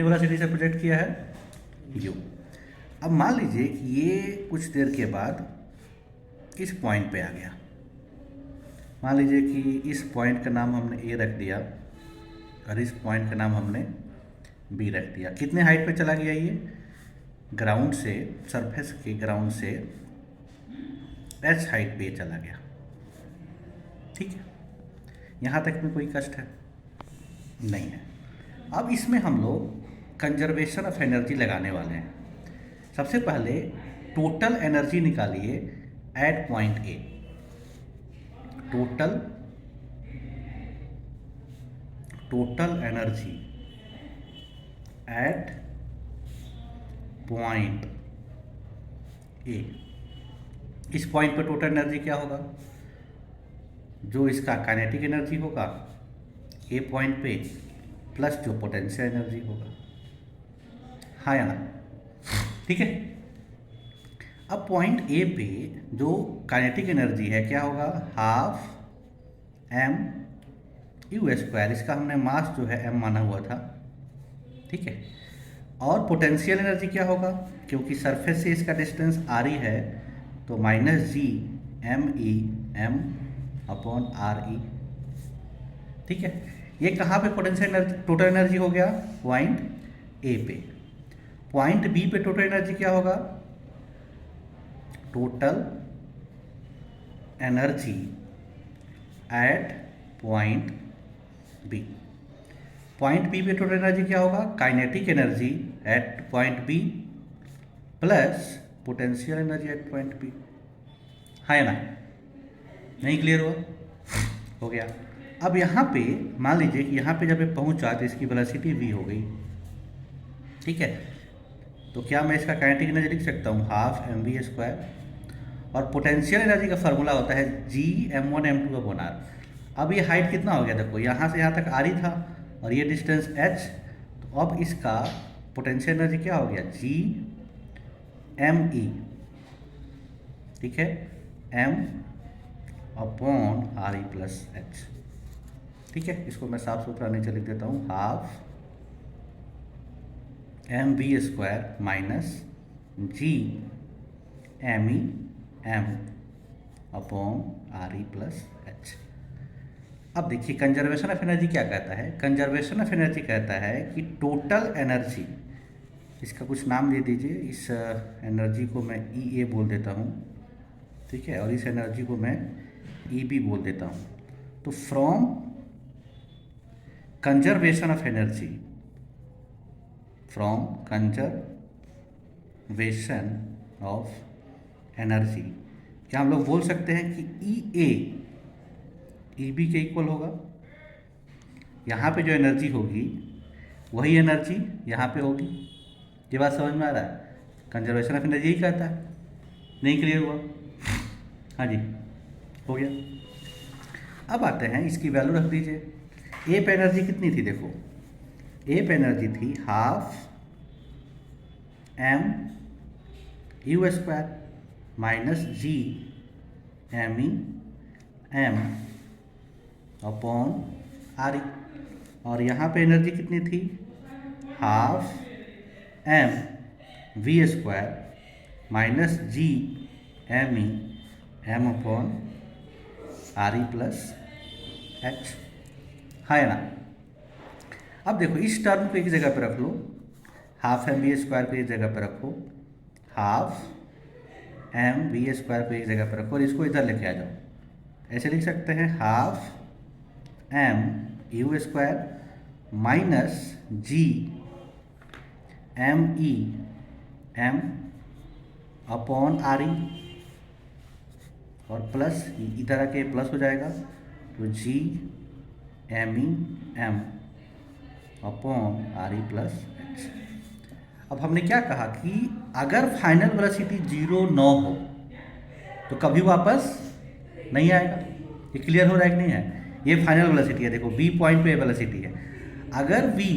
Velocity से project किया है यू। अब मान लीजिए कि ये कुछ देर के बाद इस पॉइंट पे आ गया। मान लीजिए कि इस पॉइंट का नाम हमने ए रख दिया और इस पॉइंट का नाम हमने बी रख दिया। कितने हाइट पे चला गया ये? ग्राउंड से, सरफेस के ग्राउंड से एच हाइट पे चला गया। ठीक है, यहाँ तक में कोई कष्ट है नहीं है। अब इसमें हम लोग कंजर्वेशन ऑफ एनर्जी लगाने वाले हैं। सबसे पहले टोटल एनर्जी निकालिए at point A. Total energy at point A. इस पॉइंट पर टोटल एनर्जी क्या होगा? जो इसका काइनेटिक एनर्जी होगा ए पॉइंट पे प्लस जो पोटेंशियल एनर्जी होगा। हाँ या ना? ठीक है। अब पॉइंट ए पे जो काइनेटिक एनर्जी है क्या होगा? Half m u square. इसका हमने मास जो है एम माना हुआ था। ठीक है। और पोटेंशियल एनर्जी क्या होगा? क्योंकि सरफेस से इसका डिस्टेंस आर ई है तो minus G M E m upon R E. ठीक है। ये कहाँ पे पोटेंशियल एनर्जी, टोटल एनर्जी हो गया? पॉइंट ए पे। पॉइंट बी पे टोटल एनर्जी क्या होगा? Total energy at point B. Point B पे टोटल एनर्जी क्या होगा? Kinetic energy at point B plus potential energy at point B. हाँ या ना? नहीं क्लियर हुआ? हो गया। अब यहाँ पे मान लीजिए कि यहाँ पे जब ये पहुँचा तो इसकी वेलोसिटी v हो गई। ठीक है। तो क्या मैं इसका काइनेटिक एनर्जी लिख सकता हूँ? Half m v square. और पोटेंशियल एनर्जी का फार्मूला होता है G m one m two upon r. अब ये हाइट कितना हो गया? देखो यहाँ से यहाँ तक आर ही था और ये डिस्टेंस एच। तो अब इसका पोटेंशियल एनर्जी क्या हो गया? G M E. ठीक है, m upon R E plus h. ठीक है, इसको मैं साफ सुथरा नीचे लिख देता हूँ। Half m v square minus G M E m upon R E plus h. अब देखिए कंजर्वेशन ऑफ एनर्जी क्या कहता है? कंजर्वेशन ऑफ एनर्जी कहता है कि टोटल एनर्जी, इसका कुछ नाम दे दीजिए। इस एनर्जी को मैं ई ए बोल देता हूँ। ठीक है, और इस एनर्जी को मैं ई बी बोल देता हूँ। तो from conservation of energy, from conservation of energy क्या हम लोग बोल सकते हैं कि ई ए ई बी के इक्वल होगा। यहाँ पे जो एनर्जी होगी वही एनर्जी यहाँ पे होगी। ये बात समझ में आ रहा है? कंजर्वेशन ऑफ एनर्जी ही कहता है। नहीं क्लियर हुआ? हाँ जी, हो गया। अब आते हैं, इसकी वैल्यू रख दीजिए। ए पे एनर्जी कितनी थी? देखो ए पे एनर्जी थी half m u square minus G M E m upon R E. और यहाँ पे एनर्जी कितनी थी? Half m v square minus G M E m upon R E plus h. हाँ या ना? अब देखो इस टर्म को एक जगह पे रख लो, हाफ एम वी स्क्वायर को एक जगह पे रखो, हाफ एम वी स्क्वायर को एक जगह पे रखो और इसको इधर लेके आ जाओ। ऐसे लिख सकते हैं half m u square minus G M E m upon R E और प्लस इधर आके प्लस हो जाएगा तो G M E m upon R E plus h. अब हमने क्या कहा कि अगर फाइनल वेलोसिटी 0 न हो तो कभी वापस नहीं आएगा। ये क्लियर हो रहा है कि नहीं है? ये फाइनल वेलोसिटी है। देखो बी पॉइंट पे वेलोसिटी है। अगर वी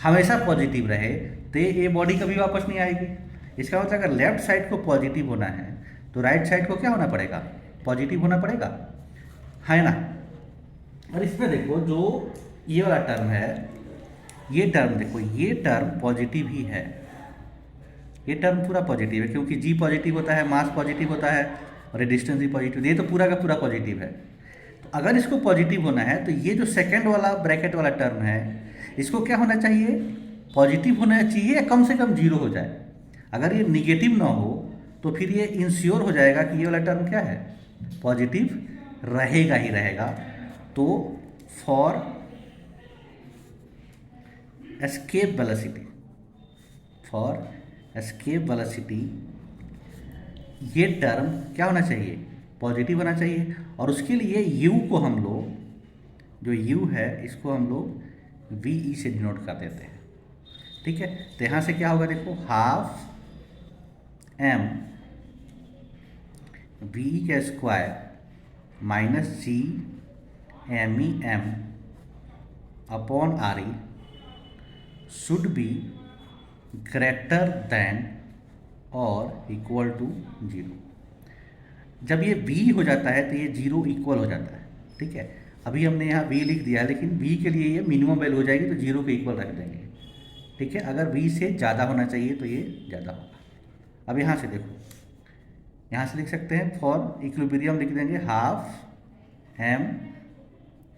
हमेशा पॉजिटिव रहे तो ये बॉडी कभी वापस नहीं आएगी। इसका मतलब अगर लेफ्ट साइड को पॉजिटिव होना है तो राइट साइड को क्या होना पड़ेगा? पॉजिटिव होना पड़ेगा, है ना? और इसमें देखो जो ये वाला टर्म है ये टर्म देखो, ये टर्म पॉजिटिव ही है, ये टर्म पूरा पॉजिटिव है, क्योंकि जी पॉजिटिव होता है, मास पॉजिटिव होता है और ये डिस्टेंस भी पॉजिटिव, ये तो पूरा का पूरा पॉजिटिव है। तो अगर इसको पॉजिटिव होना है तो ये जो सेकंड वाला ब्रैकेट वाला टर्म है, इसको क्या होना चाहिए, पॉजिटिव होना चाहिए या कम से कम जीरो हो जाए। अगर ये निगेटिव ना हो तो फिर ये इंश्योर हो जाएगा कि ये वाला टर्म क्या है, पॉजिटिव रहेगा ही रहेगा। तो for escape velocity, for escape velocity ये टर्म क्या होना चाहिए, पॉजिटिव होना चाहिए। और उसके लिए u को हम लोग, जो u है इसको हम लोग VE से डिनोट कर देते हैं, ठीक है। तो यहाँ से क्या होगा देखो, हाफ m VE का square minus G ME m upon RE should be greater than और इक्वल टू जीरो। जब ये v हो जाता है तो ये जीरो इक्वल हो जाता है, ठीक है। अभी हमने यहाँ v लिख दिया है, लेकिन v के लिए ये मिनिमम वैल्यू हो जाएगी तो जीरो के इक्वल रख देंगे, ठीक है। अगर v से ज़्यादा होना चाहिए तो ये ज़्यादा होगा। अब यहाँ से देखो, यहाँ से लिख सकते हैं फॉर इक्विलिब्रियम लिख देंगे half m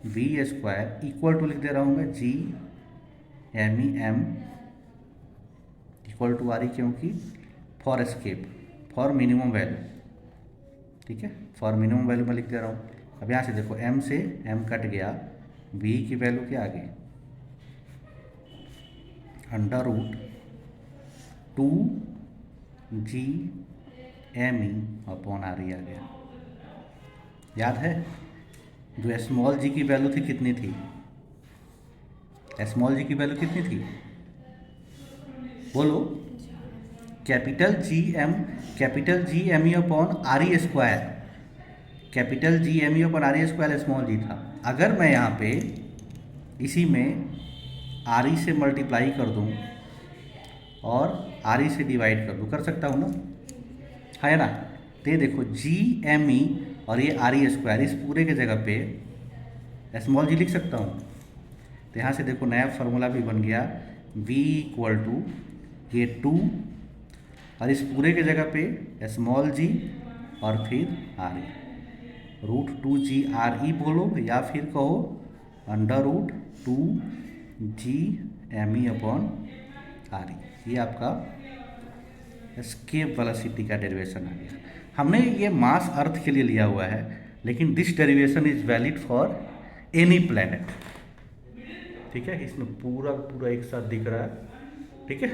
v square equal to लिख दे रहा हूँ मैं G ME m equal to RE, क्योंकि for escape, for minimum value, ठीक है, फॉर मिनिमम वैल्यू मैं लिख दे रहा हूँ। अब यहाँ से देखो m से m कट गया, v की वैल्यू क्या आ गई, under root 2g ME upon RE आ गया। याद है जो स्मॉल g की वैल्यू थी कितनी थी, स्मॉल g की वैल्यू कितनी थी, बोलो, capital G M E upon RE square, capital G ME upon RE square small G था। अगर मैं यहाँ पे इसी में RE से मल्टीप्लाई कर दूँ और RE से डिवाइड कर दूँ, कर सकता हूँ ना, है ना। तो ये देखो जी ME और ये RE स्क्वायर, इस पूरे के जगह पे स्मॉल जी लिख सकता हूँ। तो यहाँ से देखो नया फार्मूला भी बन गया, V इक्वल टू ये 2 और इस पूरे के जगह पे स्मॉल जी और फिर RE, रूट 2g RE बोलो या फिर कहो under root 2g ME upon RE। ये आपका एस्केप वेलोसिटी का डेरिवेशन आ गया। हमने ये मास अर्थ के लिए लिया हुआ है, लेकिन this derivation is valid for any planet, ठीक है। इसमें पूरा पूरा एक साथ दिख रहा है, ठीक है।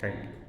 Thank you.